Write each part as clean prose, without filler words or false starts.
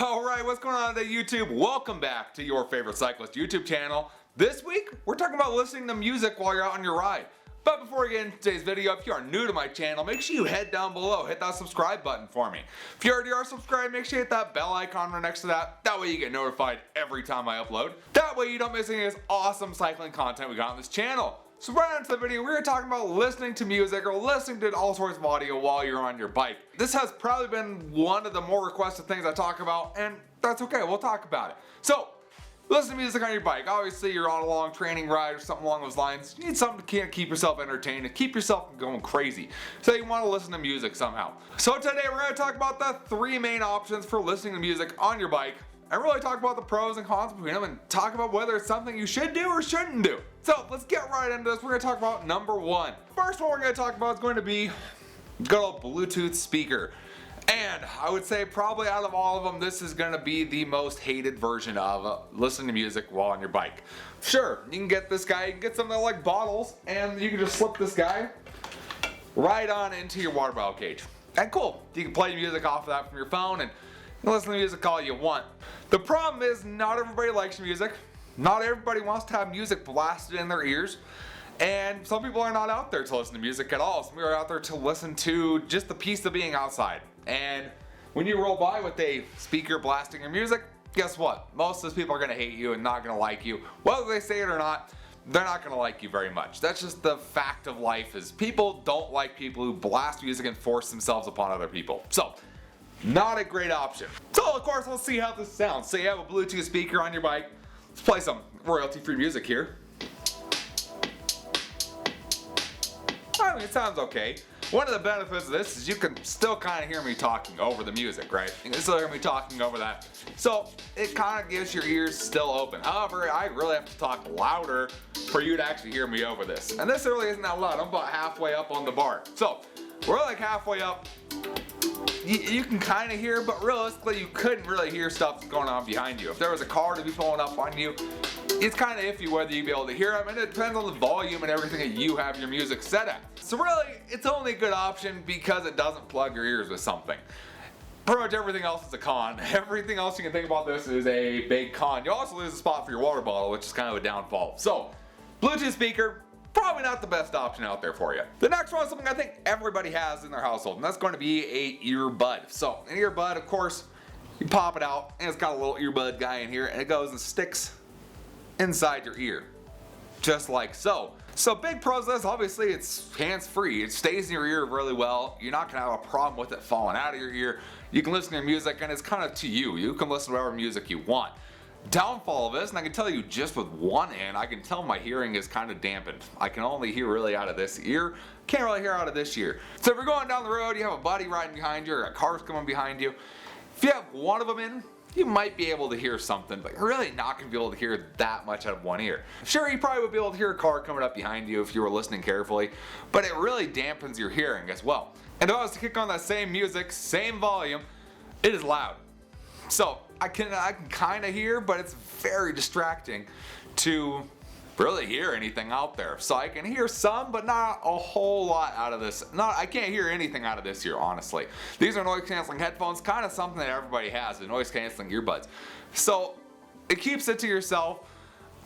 Alright, what's going on today, YouTube? Welcome back to your favorite cyclist YouTube channel. This week, we're talking about listening to music while you're out on your ride. But before we get into today's video, if you are new to my channel, make sure you head down below, hit that subscribe button for me. If you already are subscribed, make sure you hit that bell icon right next to that. That way you get notified every time I upload. That way you don't miss any of this awesome cycling content we got on this channel. So right into the video, we're talking about listening to music or listening to all sorts of audio while you're on your bike. This has probably been one of the more requested things I talk about, and that's okay, we'll talk about it. So, listen to music on your bike. Obviously, you're on a long training ride or something along those lines. You need something to keep yourself entertained and keep yourself going crazy. So you want to listen to music somehow. So today we're going to talk about the three main options for listening to music on your bike. And really talk about the pros and cons between them and talk about whether it's something you should do or shouldn't do. So let's get right into this. We're going to talk about number one. First one we're going to talk about is going to be good old Bluetooth speaker. And I would say probably out of all of them, this is going to be the most hated version of listening to music while on your bike. Sure, you can get this guy, you can get something like bottles, and you can just slip this guy right on into your water bottle cage. And cool, you can play music off of that from your phone and listen to music all you want. The problem is not everybody likes music. Not everybody wants to have music blasted in their ears. And some people are not out there to listen to music at all. Some people are out there to listen to just the peace of being outside. And when you roll by with a speaker blasting your music, guess what? Most of those people are going to hate you and not going to like you. Whether they say it or not, they're not going to like you very much. That's just the fact of life, is people don't like people who blast music and force themselves upon other people. So, not a great option. So of course, let's see how this sounds. So you have a Bluetooth speaker on your bike. Let's play some royalty-free music here. I mean, it sounds okay. One of the benefits of this is you can still kind of hear me talking over the music, right? You can still hear me talking over that. So it kind of gives your ears still open. However, I really have to talk louder for you to actually hear me over this. And this really isn't that loud. I'm about halfway up on the bar. So we're like halfway up. You can kind of hear, but realistically you couldn't really hear stuff that's going on behind you. If there was a car to be pulling up on you, it's kind of iffy whether you'd be able to hear them, and it depends on the volume and everything that you have your music set at. So really, it's only a good option because it doesn't plug your ears with something. Pretty much everything else is a con. Everything else you can think about this is a big con. You also lose a spot for your water bottle, which is kind of a downfall. So, Bluetooth speaker, probably not the best option out there for you. The next one is something I think everybody has in their household, and that's going to be a earbud. So an earbud, of course, you pop it out, and it's got a little earbud guy in here, and it goes and sticks inside your ear, just like so. So big pros of this, obviously it's hands-free. It stays in your ear really well. You're not going to have a problem with it falling out of your ear. You can listen to your music, and it's kind of to you. You can listen to whatever music you want. Downfall of this, and I can tell you just with one hand, I can tell my hearing is kind of dampened. I can only hear really out of this ear. Can't really hear out of this ear. So if you're going down the road, you have a buddy riding behind you, or a car's coming behind you. If you have one of them in, you might be able to hear something, but you're really not going to be able to hear that much out of one ear. Sure, you probably would be able to hear a car coming up behind you if you were listening carefully, but it really dampens your hearing as well. And if I was to kick on that same music, same volume, it is loud. So I can kind of hear, but it's very distracting to really hear anything out there. So I can hear some, but not a whole lot out of this. I can't hear anything out of this here, honestly. These are noise canceling headphones, kind of something that everybody has, the noise canceling earbuds. So it keeps it to yourself.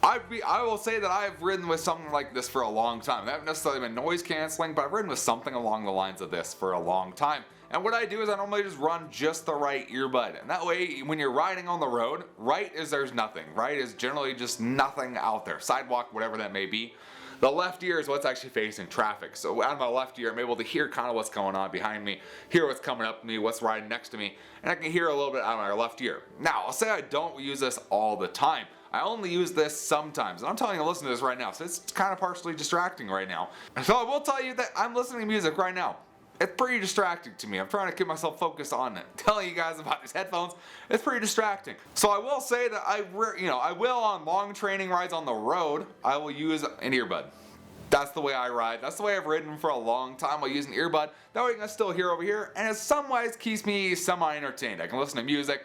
I will say that I've ridden with something like this for a long time. They haven't necessarily been noise canceling, but I've ridden with something along the lines of this for a long time. And what I do is I normally just run just the right earbud. And that way, when you're riding on the road, right is there's nothing. Right is generally just nothing out there. Sidewalk, whatever that may be. The left ear is what's actually facing traffic. So out of my left ear, I'm able to hear kind of what's going on behind me, hear what's coming up to me, what's riding next to me, and I can hear a little bit out of my left ear. Now, I'll say I don't use this all the time. I only use this sometimes, and I'm telling you to listen to this right now, so it's kind of partially distracting right now. So I will tell you that I'm listening to music right now. It's pretty distracting to me. I'm trying to keep myself focused on it. Telling you guys about these headphones, it's pretty distracting. So I will say that I will on long training rides on the road, I will use an earbud. That's the way I ride. That's the way I've ridden for a long time. I'll use an earbud. That way I can still hear over here, and in some ways keeps me semi-entertained. I can listen to music,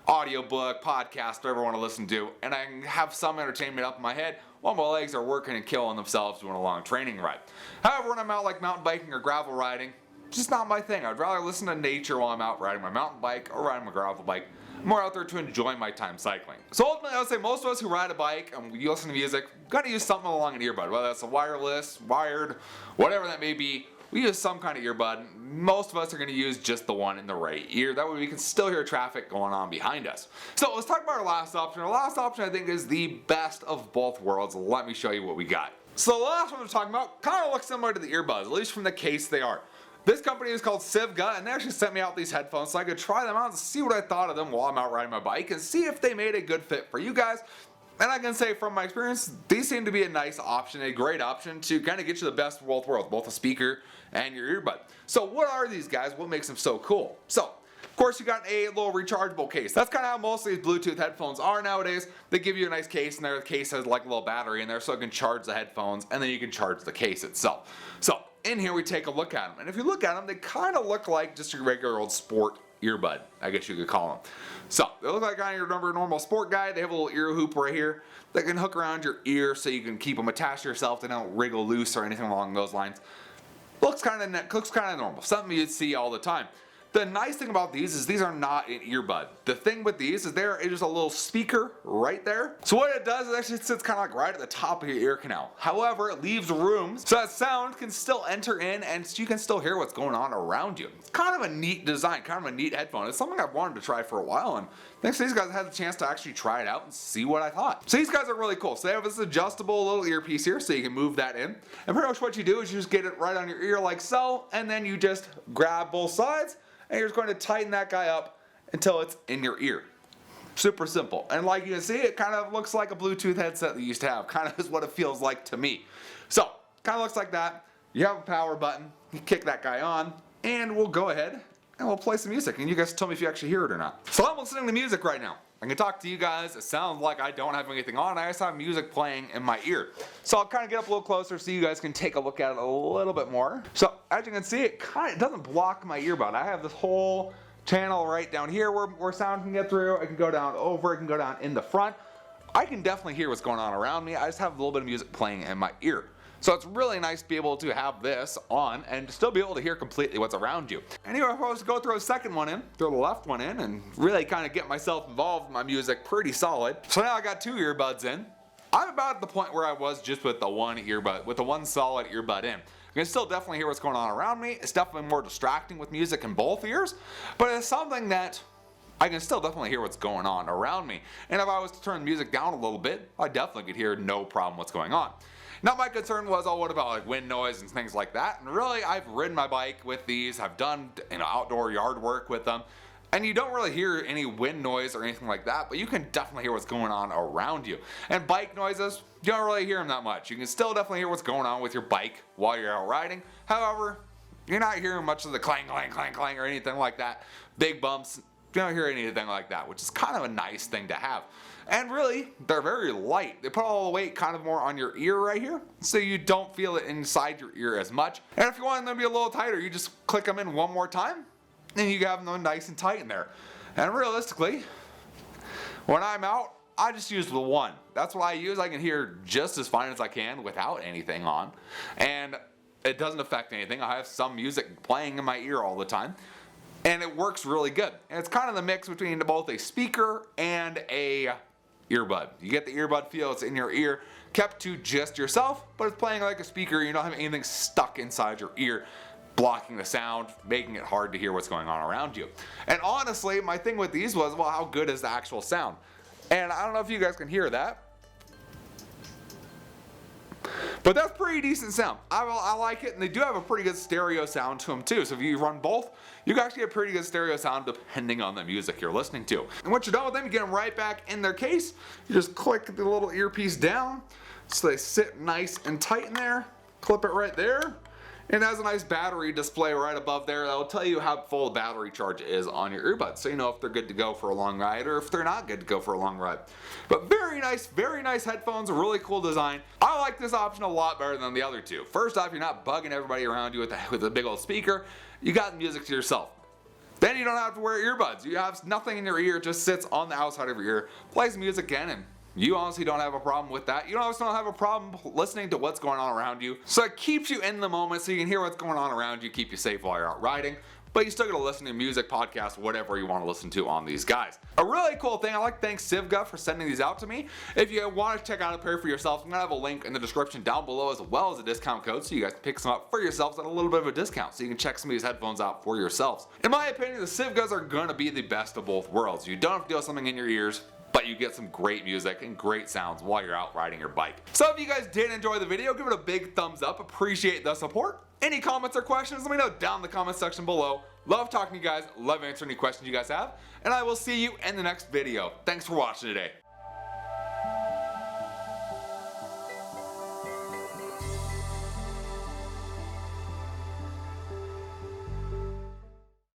audiobook, podcast, whatever I want to listen to, and I can have some entertainment up in my head while my legs are working and killing themselves doing a long training ride. However, when I'm out like mountain biking or gravel riding, just not my thing. I'd rather listen to nature while I'm out riding my mountain bike or riding my gravel bike. I'm more out there to enjoy my time cycling. So ultimately I would say most of us who ride a bike and we listen to music, gotta use something along an earbud, whether that's a wireless, wired, whatever that may be. We use some kind of earbud. Most of us are going to use just the one in the right ear. That way we can still hear traffic going on behind us. So let's talk about our last option. Our last option I think is the best of both worlds. Let me show you what we got. So the last one I'm talking about kind of looks similar to the earbuds, at least from the case they are. This company is called Sivga, and they actually sent me out these headphones so I could try them out and see what I thought of them while I'm out riding my bike and see if they made a good fit for you guys. And I can say from my experience, these seem to be a nice option, a great option to kind of get you the best of both worlds, both a speaker and your earbud. So what are these guys? What makes them so cool? So, of course, you got a little rechargeable case. That's kind of how most of these Bluetooth headphones are nowadays. They give you a nice case, and their case has like a little battery in there so it can charge the headphones, and then you can charge the case itself. So, in here we take a look at them. And if you look at them, they kind of look like just your regular old sport earbud, I guess you could call them. So, they look like on your normal sport guy. They have a little ear hoop right here that can hook around your ear so you can keep them attached to yourself. They don't wriggle loose or anything along those lines. Looks kind of normal, something you'd see all the time. The nice thing about these is these are not an earbud. The thing with these is there is a little speaker right there. So what it does is actually it sits kind of like right at the top of your ear canal. However, it leaves room so that sound can still enter in and you can still hear what's going on around you. It's kind of a neat design, kind of a neat headphone. It's something I've wanted to try for a while, and thanks to these guys I had the chance to actually try it out and see what I thought. So these guys are really cool. So they have this adjustable little earpiece here so you can move that in. And pretty much what you do is you just get it right on your ear like so, and then you just grab both sides and you're just going to tighten that guy up until it's in your ear. Super simple. And like you can see, it kind of looks like a Bluetooth headset that you used to have. Kind of is what it feels like to me. So, kind of looks like that. You have a power button. You kick that guy on, and we'll go ahead and we'll play some music. And you guys tell me if you actually hear it or not. So I'm listening to music right now. I can talk to you guys. It sounds like I don't have anything on. I just have music playing in my ear. So I'll kind of get up a little closer so you guys can take a look at it a little bit more. So as you can see, it doesn't block my earbud. I have this whole channel right down here where sound can get through. It can go down over. It can go down in the front. I can definitely hear what's going on around me. I just have a little bit of music playing in my ear. So it's really nice to be able to have this on and still be able to hear completely what's around you. Anyway, if I was to go throw a second one in, throw the left one in, and really kind of get myself involved in my music pretty solid. So now I got two earbuds in. I'm about at the point where I was just with the one earbud, with the one solid earbud in. I can still definitely hear what's going on around me. It's definitely more distracting with music in both ears, but it's something that I can still definitely hear what's going on around me. And if I was to turn the music down a little bit, I definitely could hear no problem what's going on. Now my concern was, oh, what about like wind noise and things like that? And really, I've ridden my bike with these. I've done outdoor yard work with them. And you don't really hear any wind noise or anything like that, but you can definitely hear what's going on around you. And bike noises, you don't really hear them that much. You can still definitely hear what's going on with your bike while you're out riding. However, you're not hearing much of the clang, clang, clang, clang or anything like that. Big bumps, you don't hear anything like that, which is kind of a nice thing to have. And really, they're very light. They put all the weight kind of more on your ear right here, so you don't feel it inside your ear as much. And if you want them to be a little tighter, you just click them in one more time, and you have them nice and tight in there. And realistically, when I'm out, I just use the one. That's what I use. I can hear just as fine as I can without anything on. And it doesn't affect anything. I have some music playing in my ear all the time. And it works really good. And it's kind of the mix between both a speaker and a earbud. You get the earbud feel, it's in your ear, kept to just yourself, but it's playing like a speaker. You don't have anything stuck inside your ear, blocking the sound, making it hard to hear what's going on around you. And honestly, my thing with these was, well, how good is the actual sound? And I don't know if you guys can hear that, but that's pretty decent sound. I like it, and they do have a pretty good stereo sound to them too. So if you run both, you can actually get pretty good stereo sound depending on the music you're listening to. And once you're done with them, you get them right back in their case. You just click the little earpiece down so they sit nice and tight in there. Clip it right there. And it has a nice battery display right above there that will tell you how full the battery charge is on your earbuds, so you know if they're good to go for a long ride or if they're not good to go for a long ride. But very nice headphones, a really cool design. I like this option a lot better than the other two. First off, you're not bugging everybody around you with a big old speaker. You got music to yourself. Then you don't have to wear earbuds. You have nothing in your ear, it just sits on the outside of your ear, plays music in, and you honestly don't have a problem with that. You also don't have a problem listening to what's going on around you. So it keeps you in the moment so you can hear what's going on around you, keep you safe while you're out riding. but you still get to listen to music, podcasts, whatever you want to listen to on these guys. A really cool thing, I like to thank Sivga for sending these out to me. If you want to check out a pair for yourself, I'm going to have a link in the description down below as well as a discount code so you guys can pick some up for yourselves at a little bit of a discount so you can check some of these headphones out for yourselves. In my opinion, the Sivgas are going to be the best of both worlds. You don't have to deal with something in your ears, but you get some great music and great sounds while you're out riding your bike. So if you guys did enjoy the video, give it a big thumbs up. Appreciate the support. Any comments or questions, let me know down in the comment section below. Love talking to you guys, love answering any questions you guys have, and I will see you in the next video. Thanks for watching today.